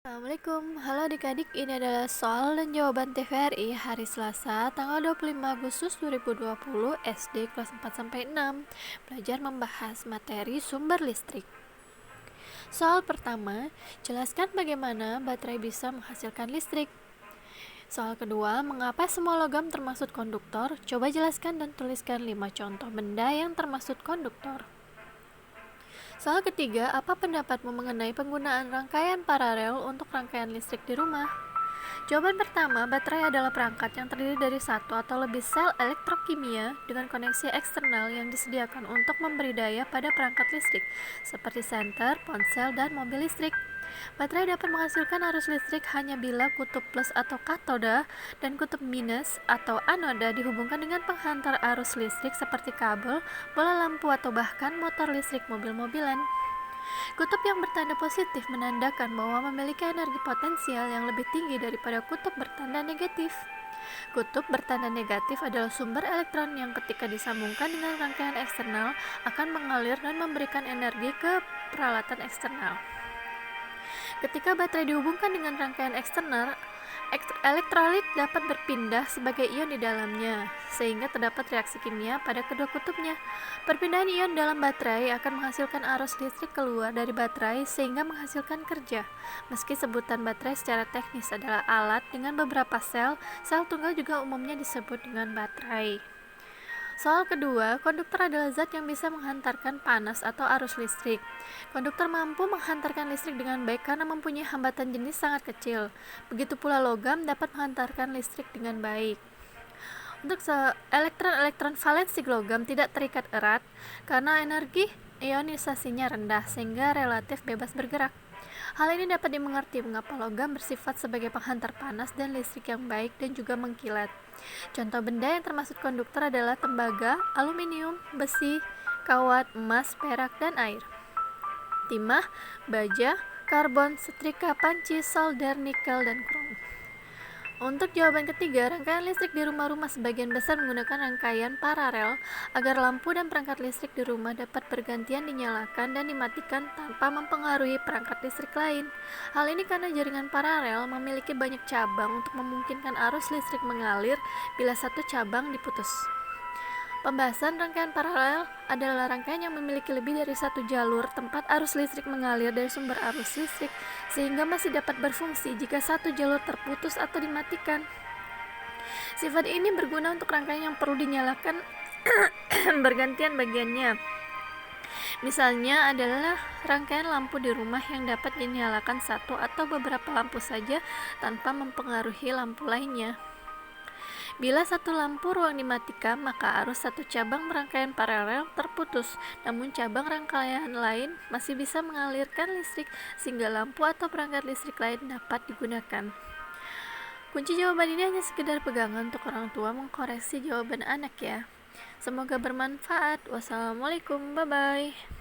Assalamualaikum, halo adik-adik, ini adalah soal dan jawaban TVRI hari Selasa tanggal 25 Agustus 2020 SD kelas 4-6. Belajar membahas materi sumber listrik. Soal pertama, jelaskan bagaimana baterai bisa menghasilkan listrik. Soal kedua, mengapa semua logam termasuk konduktor? Coba jelaskan dan tuliskan 5 contoh benda yang termasuk konduktor. Soal ketiga, apa pendapatmu mengenai penggunaan rangkaian paralel untuk rangkaian listrik di rumah? Jawaban pertama, baterai adalah perangkat yang terdiri dari satu atau lebih sel elektrokimia dengan koneksi eksternal yang disediakan untuk memberi daya pada perangkat listrik, seperti senter, ponsel, dan mobil listrik. Baterai dapat menghasilkan arus listrik hanya bila kutub plus atau katoda dan kutub minus atau anoda dihubungkan dengan penghantar arus listrik seperti kabel, bola lampu, atau bahkan motor listrik mobil-mobilan. Kutub yang bertanda positif menandakan bahwa memiliki energi potensial yang lebih tinggi daripada kutub bertanda negatif. Kutub bertanda negatif adalah sumber elektron yang ketika disambungkan dengan rangkaian eksternal akan mengalir dan memberikan energi ke peralatan eksternal. Ketika baterai dihubungkan dengan rangkaian eksternal, elektrolit dapat berpindah sebagai ion di dalamnya, sehingga terdapat reaksi kimia pada kedua kutubnya. Perpindahan ion dalam baterai akan menghasilkan arus listrik keluar dari baterai sehingga menghasilkan kerja. Meski sebutan baterai secara teknis adalah alat dengan beberapa sel, sel tunggal juga umumnya disebut dengan baterai. Soal kedua, konduktor adalah zat yang bisa menghantarkan panas atau arus listrik. Konduktor mampu menghantarkan listrik dengan baik karena mempunyai hambatan jenis sangat kecil. Begitu pula logam dapat menghantarkan listrik dengan baik. Untuk elektron-elektron valensi logam tidak terikat erat karena energi ionisasinya rendah sehingga relatif bebas bergerak. Hal ini dapat dimengerti mengapa logam bersifat sebagai penghantar panas dan listrik yang baik dan juga mengkilat. Contoh benda yang termasuk konduktor adalah tembaga, aluminium, besi, kawat, emas, perak, dan air. Timah, baja, karbon, setrika, panci, solder, nikel, dan krom. Untuk jawaban ketiga, rangkaian listrik di rumah-rumah sebagian besar menggunakan rangkaian paralel agar lampu dan perangkat listrik di rumah dapat bergantian dinyalakan dan dimatikan tanpa mempengaruhi perangkat listrik lain. Hal ini karena jaringan paralel memiliki banyak cabang untuk memungkinkan arus listrik mengalir bila satu cabang diputus. Pembahasan rangkaian paralel adalah rangkaian yang memiliki lebih dari satu jalur tempat arus listrik mengalir dari sumber arus listrik sehingga masih dapat berfungsi jika satu jalur terputus atau dimatikan. Sifat ini berguna untuk rangkaian yang perlu dinyalakan bergantian bagiannya. Misalnya adalah rangkaian lampu di rumah yang dapat dinyalakan satu atau beberapa lampu saja tanpa mempengaruhi lampu lainnya. Bila satu lampu ruang dimatikan, maka arus satu cabang rangkaian paralel terputus, namun cabang rangkaian lain masih bisa mengalirkan listrik sehingga lampu atau perangkat listrik lain dapat digunakan. Kunci jawaban ini hanya sekedar pegangan untuk orang tua mengkoreksi jawaban anak ya. Semoga bermanfaat. Wassalamualaikum, bye-bye.